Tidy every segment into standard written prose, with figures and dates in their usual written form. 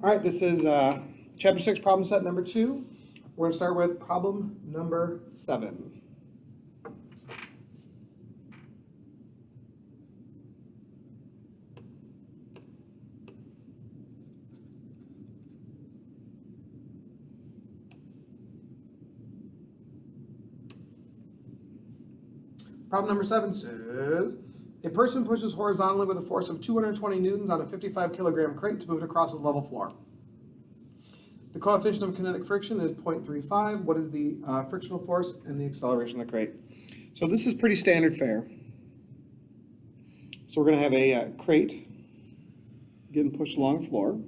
All right, this is Chapter 6, problem set number 2. We're going to start with problem number 7. Problem number 7 says, a person pushes horizontally with a force of 220 newtons on a 55 kilogram crate to move it across a level floor. The coefficient of kinetic friction is 0.35. What is the frictional force and the acceleration of the crate? So this is pretty standard fare. So we're going to have a crate getting pushed along the floor.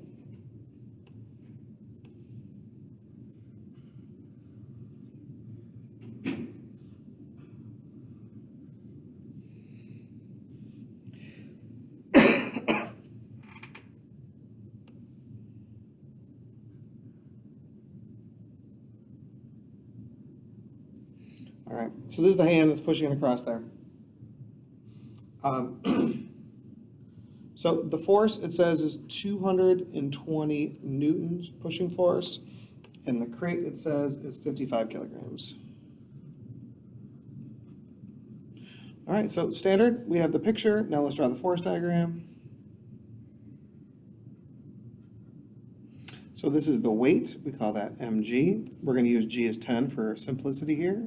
All right, so this is the hand that's pushing it across there. So the force, it says, is 220 newtons pushing force, and the crate, it says, is 55 kilograms. All right, so standard, we have the picture. Now let's draw the force diagram. So this is the weight, we call that mg. We're going to use g as 10 for simplicity here.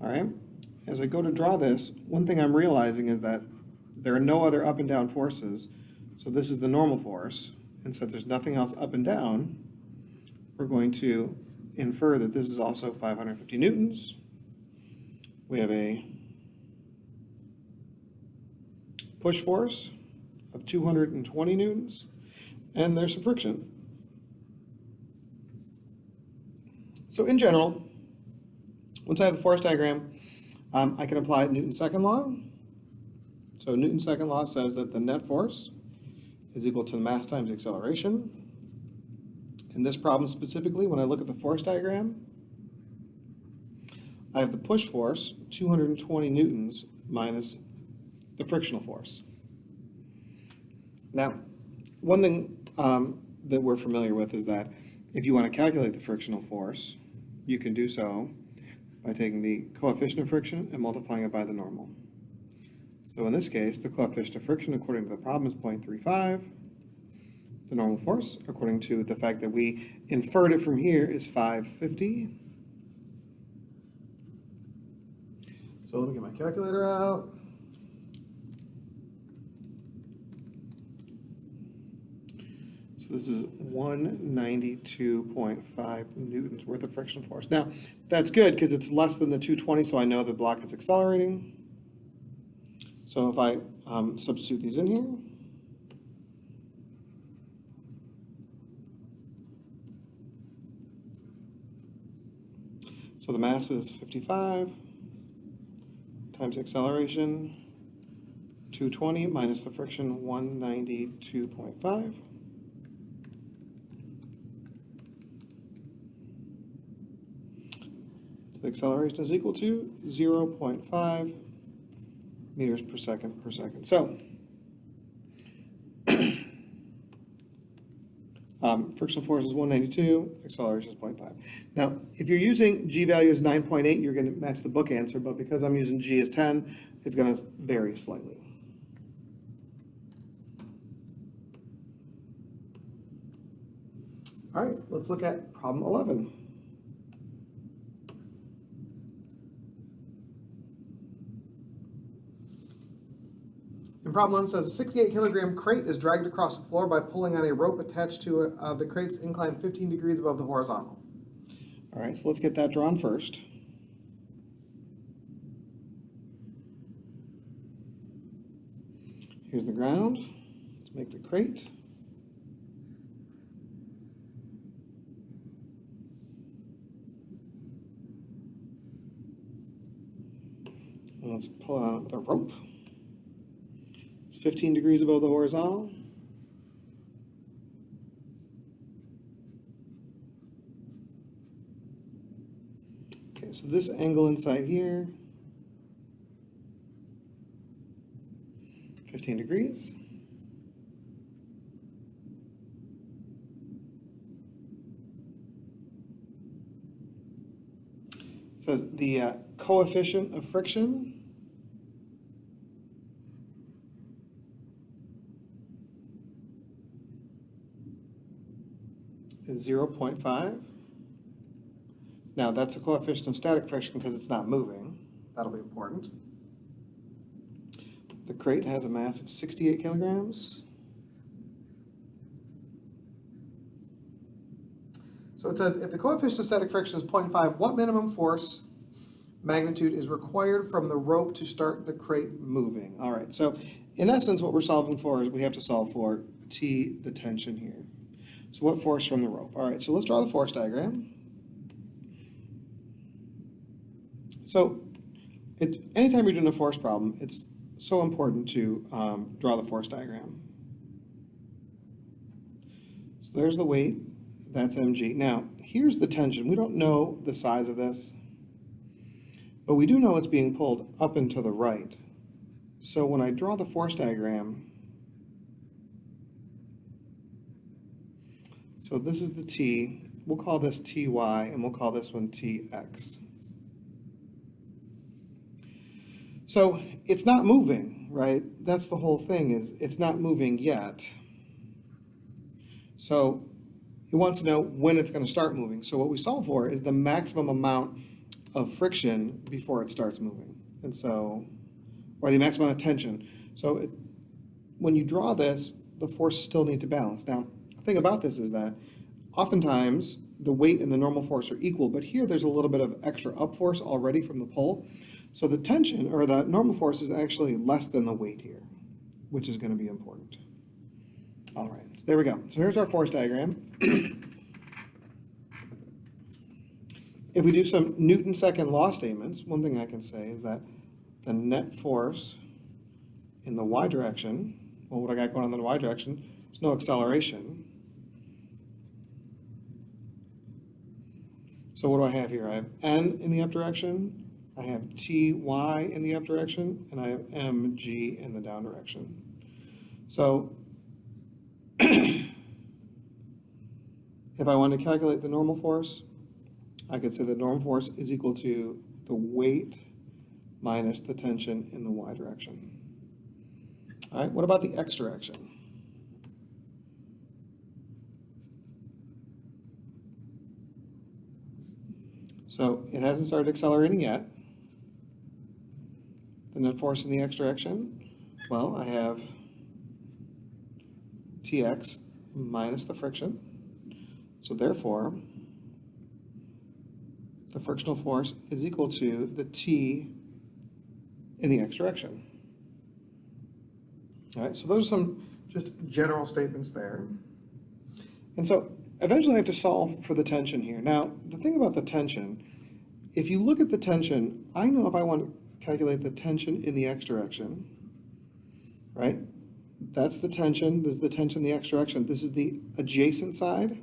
All right, as I go to draw this, one thing I'm realizing is that there are no other up and down forces. So this is the normal force, and since there's nothing else up and down, we're going to infer that this is also 550 newtons. We have a push force of 220 newtons, and there's some friction. So in general, once I have the force diagram, I can apply Newton's second law. So Newton's second law says that the net force is equal to the mass times the acceleration. In this problem specifically, when I look at the force diagram, I have the push force, 220 newtons, minus the frictional force. Now, one thing that we're familiar with is that if you want to calculate the frictional force, you can do so by taking the coefficient of friction and multiplying it by the normal. So in this case, the coefficient of friction, according to the problem, is 0.35. The normal force, according to the fact that we inferred it from here, is 550. So let me get my calculator out. So this is 192.5 newtons worth of frictional force. Now, that's good because it's less than the 220, so I know the block is accelerating. So if I substitute these in here, so the mass is 55 times acceleration, 220 minus the friction, 192.5. So the acceleration is equal to 0.5 meters per second per second. So, frictional force is 192, acceleration is 0.5. Now, if you're using g value as 9.8, you're going to match the book answer, but because I'm using g as 10, it's going to vary slightly. All right, let's look at problem 11. And problem 1 says a 68 kilogram crate is dragged across the floor by pulling on a rope attached to the crate's incline 15 degrees above the horizontal. All right, so let's get that drawn first. Here's the ground. Let's make the crate. And let's pull it on with a rope. It's 15 degrees above the horizontal. Okay, so this angle inside here, 15 degrees. It says the coefficient of friction is 0.5. Now that's a coefficient of static friction because it's not moving. That'll be important. The crate has a mass of 68 kilograms. So it says, if the coefficient of static friction is 0.5, what minimum force magnitude is required from the rope to start the crate moving? All right, so in essence, what we're solving for is we have to solve for T, the tension here. So what force from the rope? All right, so let's draw the force diagram. So anytime you're doing a force problem, it's so important to draw the force diagram. So there's the weight, that's mg. Now, here's the tension. We don't know the size of this, but we do know it's being pulled up and to the right. So when I draw the force diagram, so this is the T, we'll call this Ty, and we'll call this one Tx. So it's not moving, right? That's the whole thing, is it's not moving yet. So it wants to know when it's going to start moving. So what we solve for is the maximum amount of friction before it starts moving. And so, or the maximum amount of tension. So when you draw this, the forces still need to balance. Now, the thing about this is that oftentimes the weight and the normal force are equal, but here there's a little bit of extra up force already from the pull. So the tension, or the normal force, is actually less than the weight here, which is going to be important. All right, so there we go. So here's our force diagram. If we do some Newton second law statements, one thing I can say is that the net force in the y direction, well, what I got going on in the y direction, there's no acceleration. So what do I have here? I have n in the up direction, I have ty in the up direction, and I have mg in the down direction. So if I want to calculate the normal force, I could say the normal force is equal to the weight minus the tension in the y direction. All right, what about the x direction? So it hasn't started accelerating yet. The net force in the x direction, well, I have Tx minus the friction. So therefore, the frictional force is equal to the T in the x direction. All right, so those are some just general statements there. And so eventually I have to solve for the tension here. Now, the thing about the tension, if you look at the tension, I know if I want to calculate the tension in the x direction, right? That's the tension, this is the tension in the x direction. This is the adjacent side.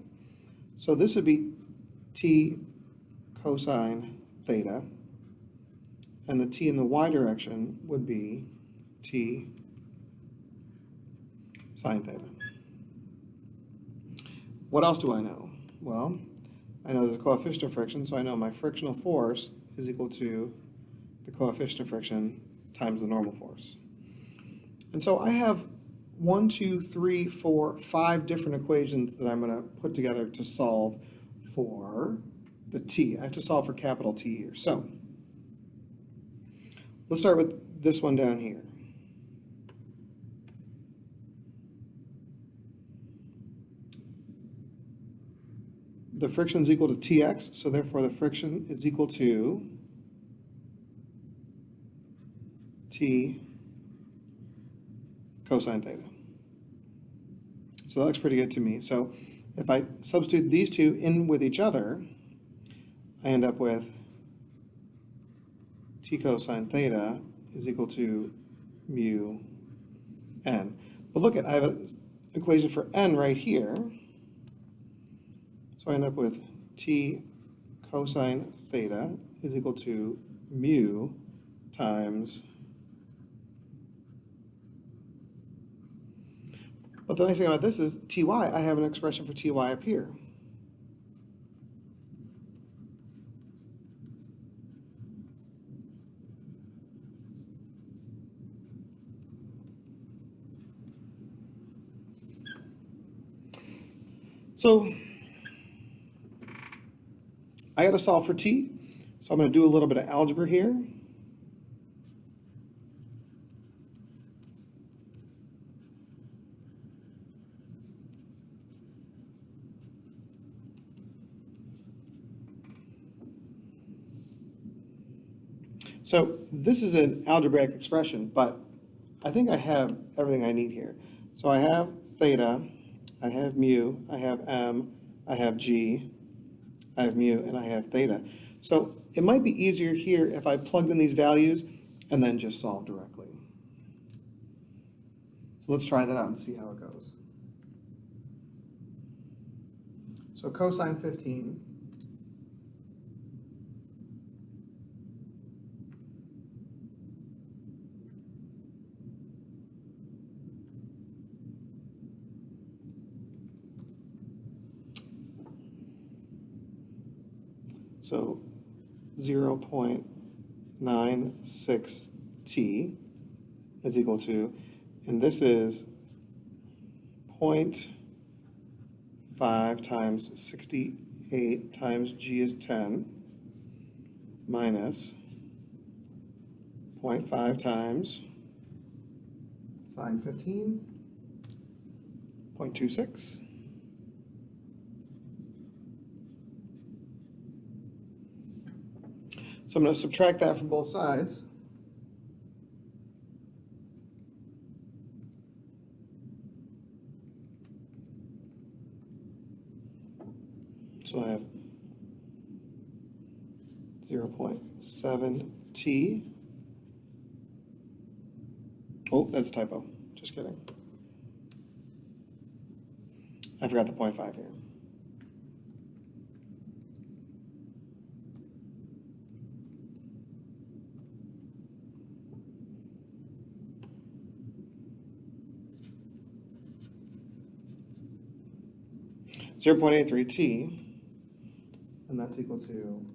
So this would be T cosine theta, and the T in the y direction would be T sine theta. What else do I know? Well, I know there's a coefficient of friction, so I know my frictional force is equal to the coefficient of friction times the normal force. And so I have 1, 2, 3, 4, 5 different equations that I'm going to put together to solve for the T. I have to solve for capital T here. So let's start with this one down here. The friction is equal to Tx, so therefore the friction is equal to T cosine theta. So that looks pretty good to me. So if I substitute these two in with each other, I end up with T cosine theta is equal to mu n. But look at, I have an equation for n right here. So I end up with T cosine theta is equal to mu times. But the nice thing about this is Ty, I have an expression for Ty up here. So I got to solve for t, so I'm going to do a little bit of algebra here. So this is an algebraic expression, but I think I have everything I need here. So I have theta, I have mu, I have m, I have g, I have mu, and I have theta. So it might be easier here if I plugged in these values and then just solve directly. So let's try that out and see how it goes. So cosine 15. So 0.96 t is equal to, and this is 0.5 times 68 times g is 10 minus 0.5 times sine 15, 0.26. So I'm going to subtract that from both sides. So I have 0.7 t. Oh, that's a typo. Just kidding. I forgot the 0.5 here. Zero 0.83 t, and that's equal to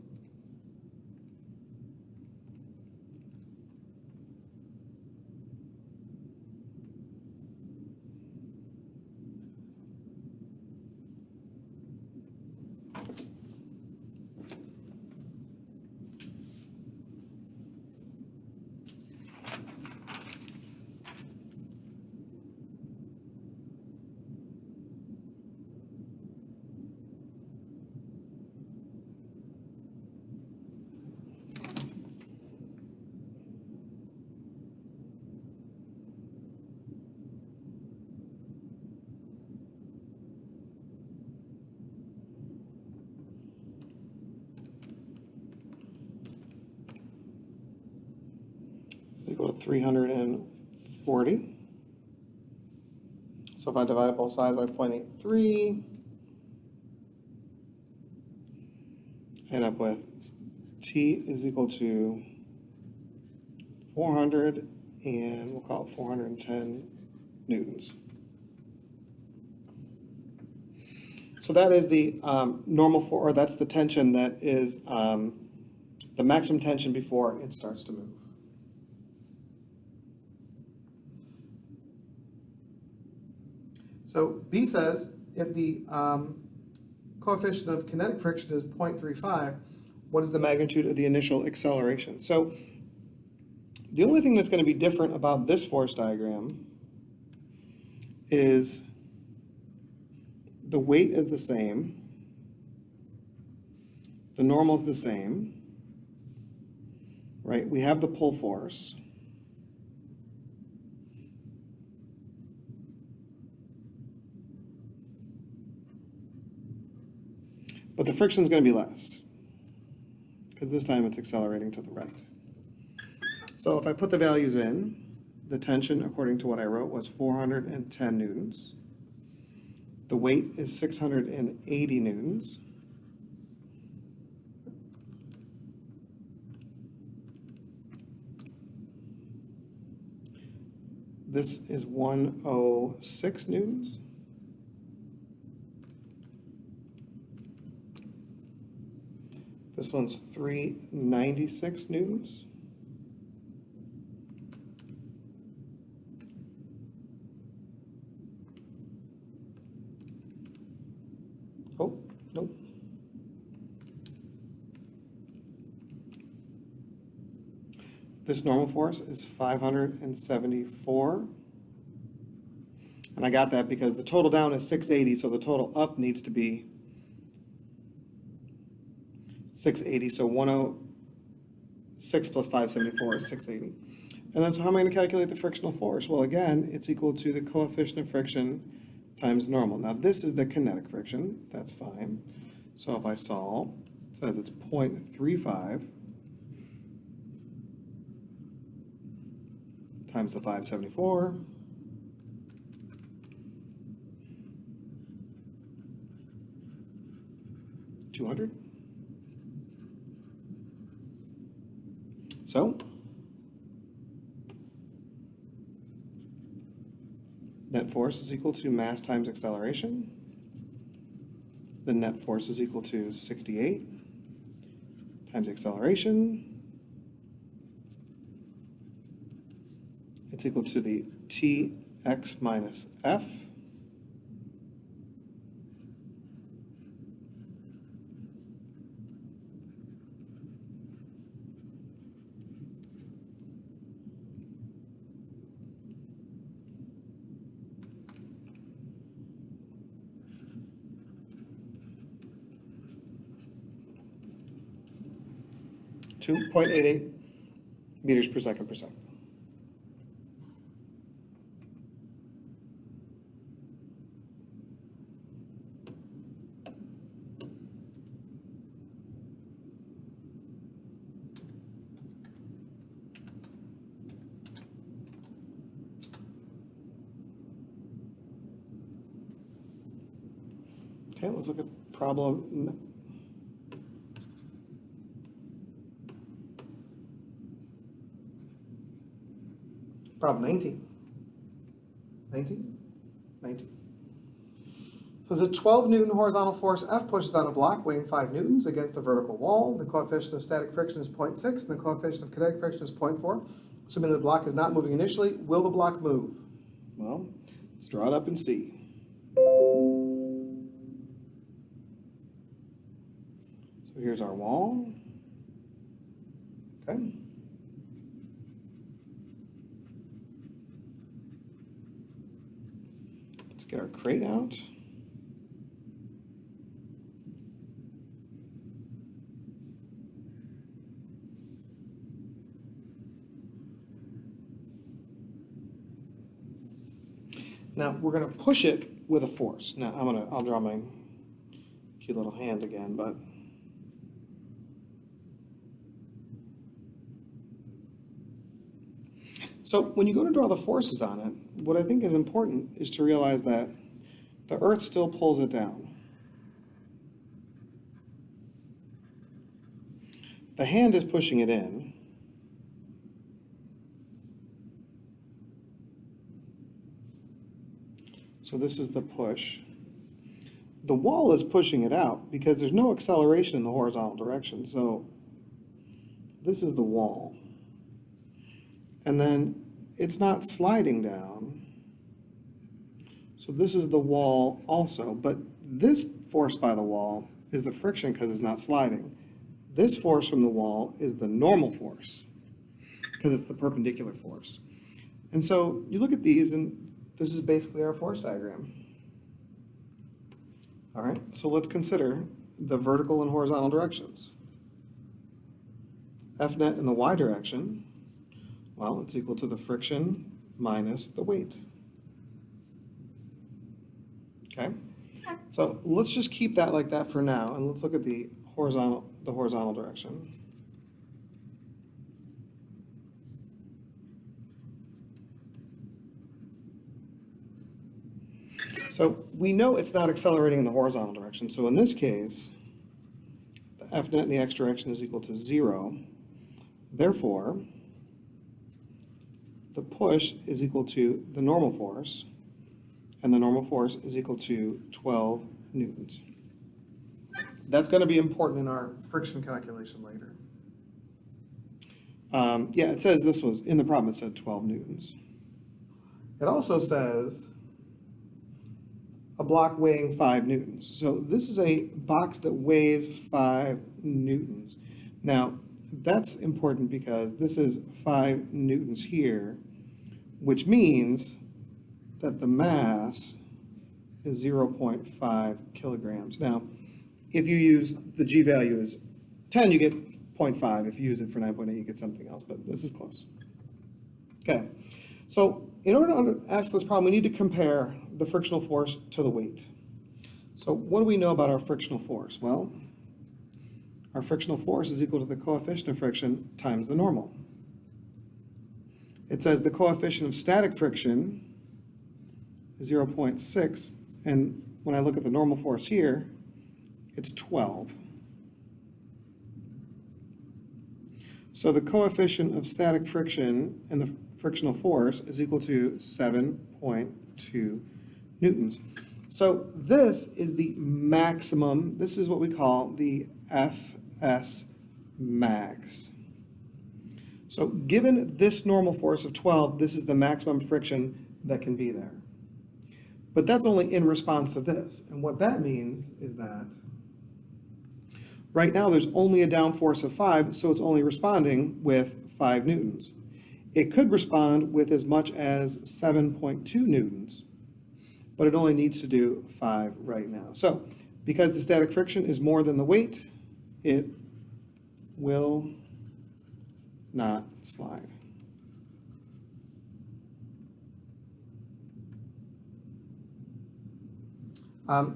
340. So if I divide both sides by 0.83, I end up with t is equal to 400, and we'll call it 410 newtons. So that is the normal for, or that's the tension that is the maximum tension before it starts to move. So B says if the coefficient of kinetic friction is 0.35, what is the magnitude of the initial acceleration? So the only thing that's going to be different about this force diagram is the weight is the same, the normal is the same, right? We have the pull force. But the friction is going to be less, because this time it's accelerating to the right. So if I put the values in, the tension, according to what I wrote, was 410 newtons. The weight is 680 newtons. This is 106 newtons. This one's 396 newtons. Oh, nope. This normal force is 574. And I got that because the total down is 680, so the total up needs to be 680. So 106 plus 574 is 680. And then so how am I going to calculate the frictional force? Well, again, it's equal to the coefficient of friction times normal. Now this is the kinetic friction. That's fine. So if I solve, it says it's 0.35 times the 574. 200. So net force is equal to mass times acceleration. The net force is equal to 68 times acceleration. It's equal to the Tx minus F. To 0.88 meters per second per second. Okay, let's look at problem. Problem 19. 19? 19. So there's a 12 Newton horizontal force F pushes on a block weighing 5 newtons against a vertical wall. The coefficient of static friction is 0.6 and the coefficient of kinetic friction is 0.4. Assuming the block is not moving initially, will the block move? Well, let's draw it up and see. So here's our wall. Okay. Let's get our crate out. Now we're going to push it with a force. Now I'll draw my cute little hand again, but so when you go to draw the forces on it, what I think is important is to realize that the Earth still pulls it down. The hand is pushing it in. So this is the push. The wall is pushing it out because there's no acceleration in the horizontal direction. So this is the wall. And then it's not sliding down. So this is the wall also. But this force by the wall is the friction because it's not sliding. This force from the wall is the normal force because it's the perpendicular force. And so you look at these and this is basically our force diagram. All right, so let's consider the vertical and horizontal directions. F net in the y direction, well, it's equal to the friction minus the weight. Okay, so let's just keep that like that for now, and let's look at the horizontal direction. So we know it's not accelerating in the horizontal direction. So in this case, the F net in the x direction is equal to 0. Therefore, the push is equal to the normal force, and the normal force is equal to 12 newtons. That's going to be important in our friction calculation later. Yeah, it says this was, in the problem it said 12 newtons. It also says a block weighing 5 newtons. So this is a box that weighs 5 newtons. Now, that's important because this is 5 newtons here, which means that the mass is 0.5 kilograms. Now, if you use the G value as 10, you get 0.5. If you use it for 9.8, you get something else, but this is close. Okay, so in order to answer this problem, we need to compare the frictional force to the weight. So what do we know about our frictional force? Well, our frictional force is equal to the coefficient of friction times the normal. It says the coefficient of static friction is 0.6, and when I look at the normal force here, it's 12. So the coefficient of static friction and the frictional force is equal to 7.2 newtons. So this is the maximum, this is what we call the Fs max. So given this normal force of 12, this is the maximum friction that can be there. But that's only in response to this. And what that means is that right now there's only a downforce of 5, so it's only responding with 5 newtons. It could respond with as much as 7.2 newtons, but it only needs to do 5 right now. So because the static friction is more than the weight, it will not slide.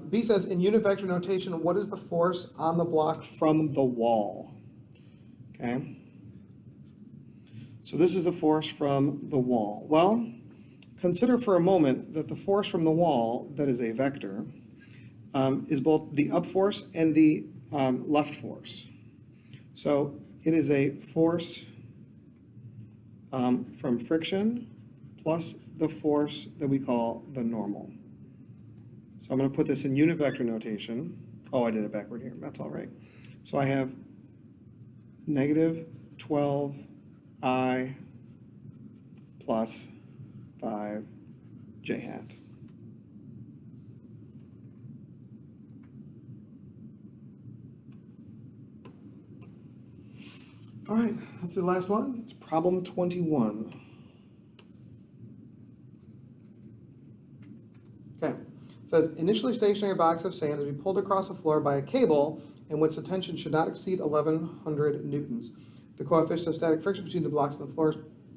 B says, in unit vector notation, what is the force on the block from the wall? Okay. So this is the force from the wall. Well, consider for a moment that the force from the wall, that is a vector, is both the up force and the left force. So it is a force from friction plus the force that we call the normal. So I'm going to put this in unit vector notation. Oh, I did it backward here. That's all right. So I have negative 12I plus 5J hat. All right, let's do the last one. It's problem 21. Okay. It says, initially stationary box of sand is to be pulled across the floor by a cable in which the tension should not exceed 1100 newtons. The coefficient of static friction between the blocks and the floor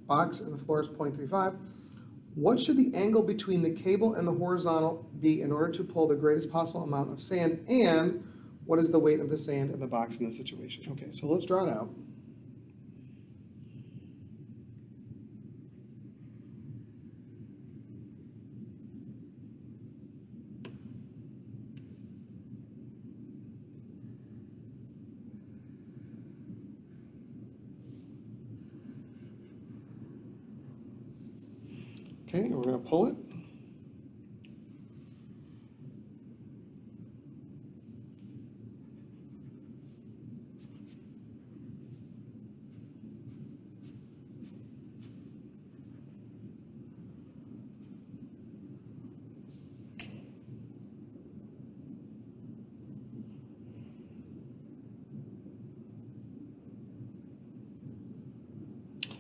box and the floor is 0.35. What should the angle between the cable and the horizontal be in order to pull the greatest possible amount of sand, and what is the weight of the sand in the box in this situation? Okay, so let's draw it out. Okay, we're going to pull it.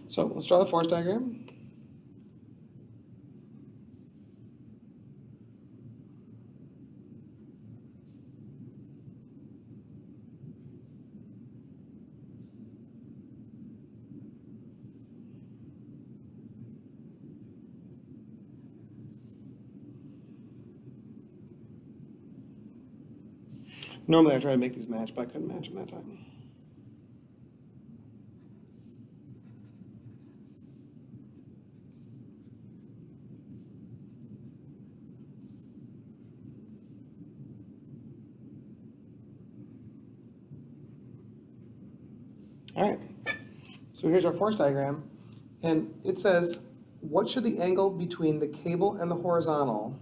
So let's draw the force diagram. Normally I try to make these match, but I couldn't match them that time. All right, so here's our force diagram, and it says, what should the angle between the cable and the horizontal,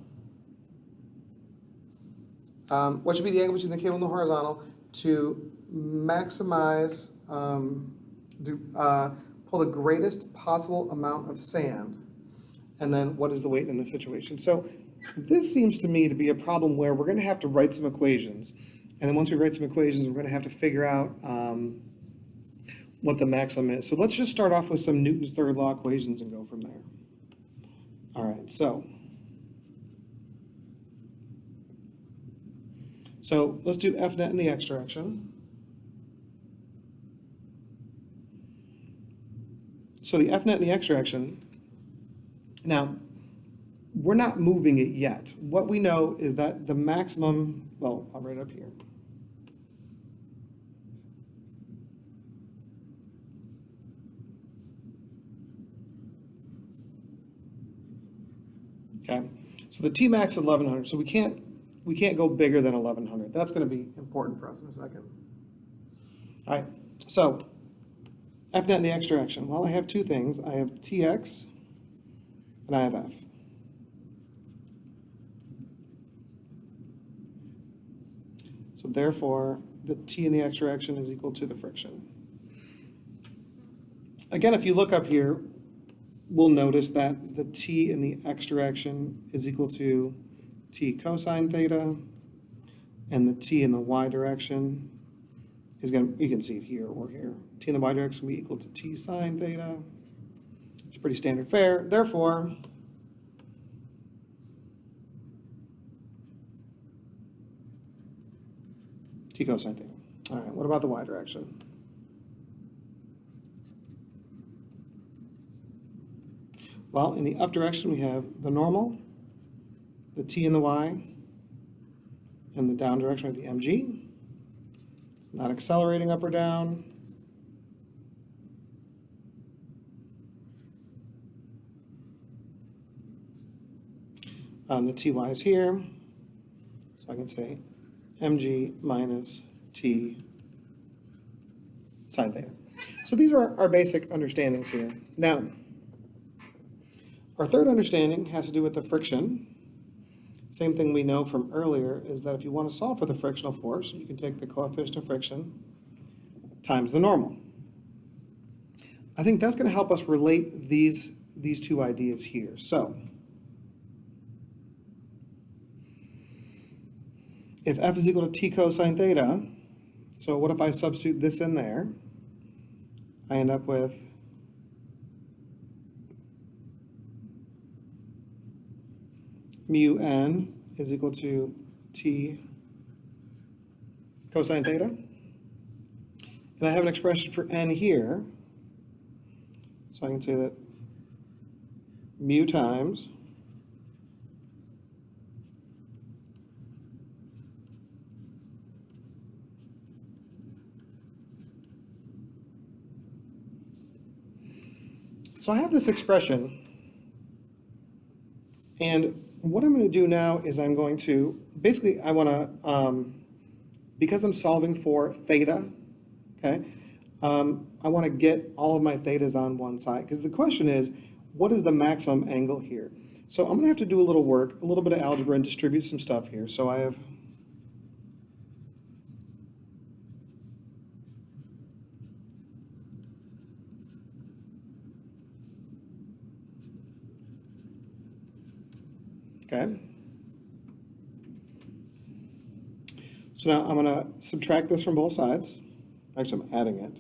what should be the angle between the cable and the horizontal to maximize, pull the greatest possible amount of sand, and then what is the weight in this situation? So This seems to me to be a problem where we're going to have to write some equations. And then once we write some equations, we're going to have to figure out what the maximum is. So let's just start off with some Newton's third law equations and go from there. All right, so let's do F net in the x direction. So the F net in the x direction, now, we're not moving it yet. What we know is that the maximum, well, I'll write it up here. Okay, so the T max is 1100, so we can't go bigger than 1100. That's going to be important for us in a second. All right, so F net in the x direction. Well, I have two things. I have Tx and I have F. So therefore, the T in the x direction is equal to the friction. Again, if you look up here, we'll notice that the T in the x direction is equal to T cosine theta, and the T in the y direction is going to, you can see it here or here. T in the y direction will be equal to T sine theta. It's pretty standard fare. Therefore, T cosine theta. All right, what about the y direction? Well, in the up direction, we have the normal, the T and the y, and the down direction, we have the mg. It's not accelerating up or down. The ty is here, so I can say mg minus t sine theta. So these are our basic understandings here. Now, our third understanding has to do with the friction. Same thing we know from earlier is that if you want to solve for the frictional force, you can take the coefficient of friction times the normal. I think that's going to help us relate these two ideas here. So, if F is equal to T cosine theta, so what if I substitute this in there? I end up with mu n is equal to T cosine theta. And I have an expression for n here. So I can say that mu times so I have this expression, and what I'm going to do now is I'm going to, basically I want to, because I'm solving for theta, okay, I want to get all of my thetas on one side, because the question is, what is the maximum angle here? So I'm going to have to do a little work, a little bit of algebra, and distribute some stuff here. So I have okay. So now I'm going to subtract this from both sides. Actually, I'm adding it.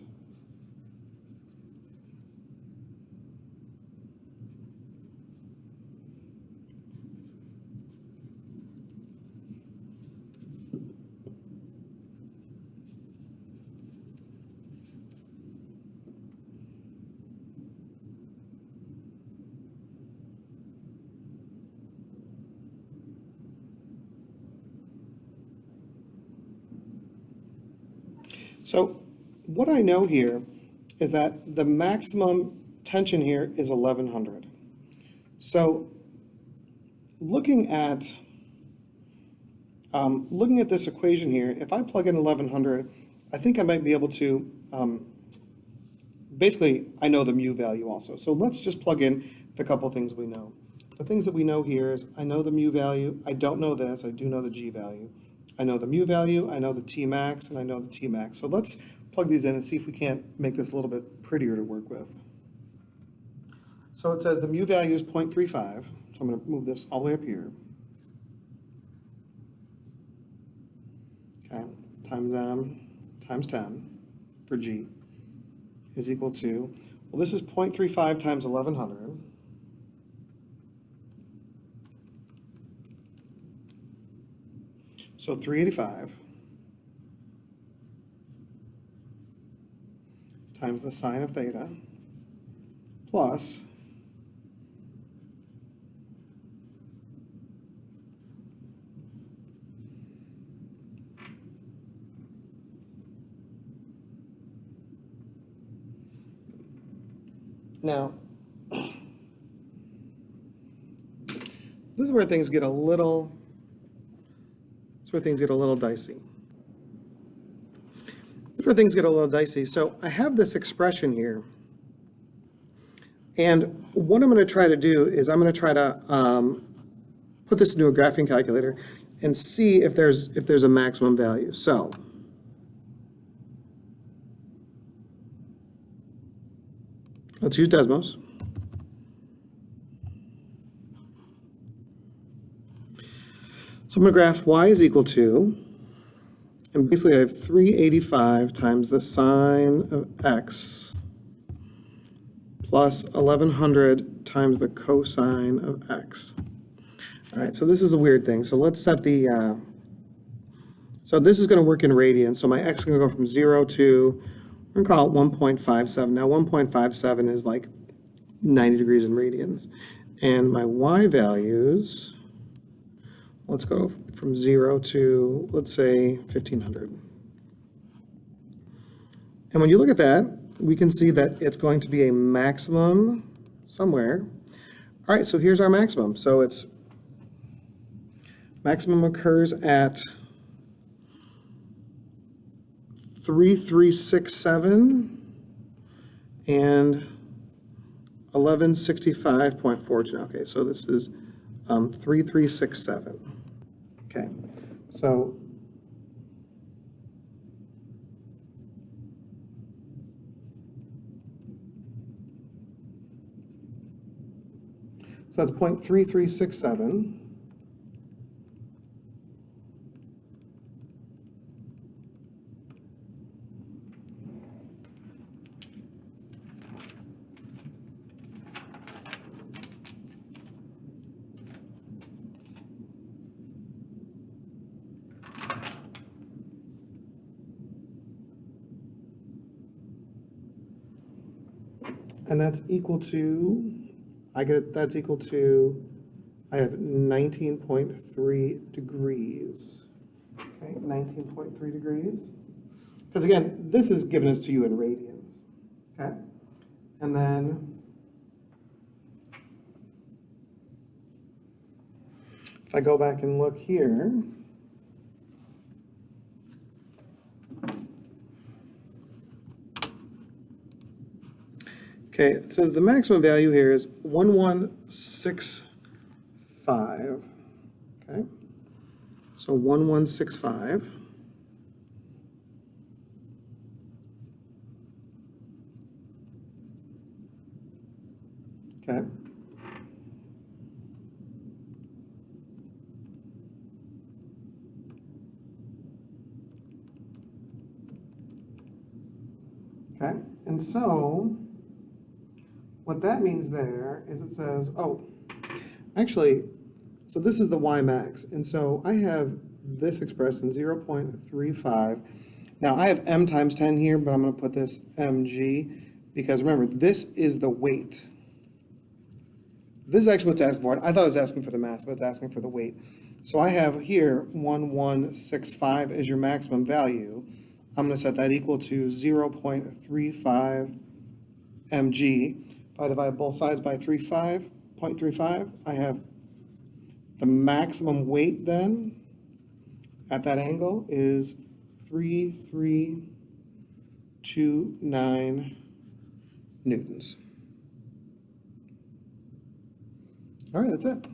So what I know here is that the maximum tension here is 1100. So looking at this equation here, if I plug in 1100, I think I might be able to, basically I know the mu value also. So let's just plug in the couple things we know. The things that we know here is I know the mu value, I don't know this, I do know the g value. I know the mu value, I know the T max, and I know the T max. So let's plug these in and see if we can't make this a little bit prettier to work with. So it says the mu value is 0.35, so I'm going to move this all the way up here. okay, times m times 10 for g is equal to, well, this is 0.35 times 1100. So 385 times the sine of theta plus now, this is where things get a little, dicey. This is where things get a little dicey. So I have this expression here, and what I'm going to try to do is I'm going to try to put this into a graphing calculator and see if there's a maximum value. So let's use Desmos. So I'm going to graph y is equal to, and basically I have 385 times the sine of x plus 1100 times the cosine of x. All right, so this is a weird thing. So let's set the, so this is going to work in radians. So my x is going to go from 0 to, we're going to call it 1.57. Now 1.57 is like 90 degrees in radians. And my y values, let's go from 0 to, let's say, 1500. And when you look at that, we can see that it's going to be a maximum somewhere. All right, so here's our maximum. So it's maximum occurs at 3367 and 1165.42. Okay, so this is 3367. Okay, so that's 0.3367. And that's equal to, that's equal to, I have 19.3 degrees. Okay, 19.3 degrees. Because again, this is given to you in radians. Okay, and then if I go back and look here, okay, it says the maximum value here is 1165. Okay, so 1165. Okay. Okay, and so what that means there is it says, oh, actually, so this is the y max, and so I have this expression, 0.35. Now I have m times 10 here, but I'm going to put this mg, because remember, this is the weight. This is actually what it's asking for. I thought it was asking for the mass, but it's asking for the weight. So I have here 1165 as your maximum value. I'm going to set that equal to 0.35 mg. If I divide both sides by 0.35, I have the maximum weight then at that angle is 3329 newtons. All right, that's it.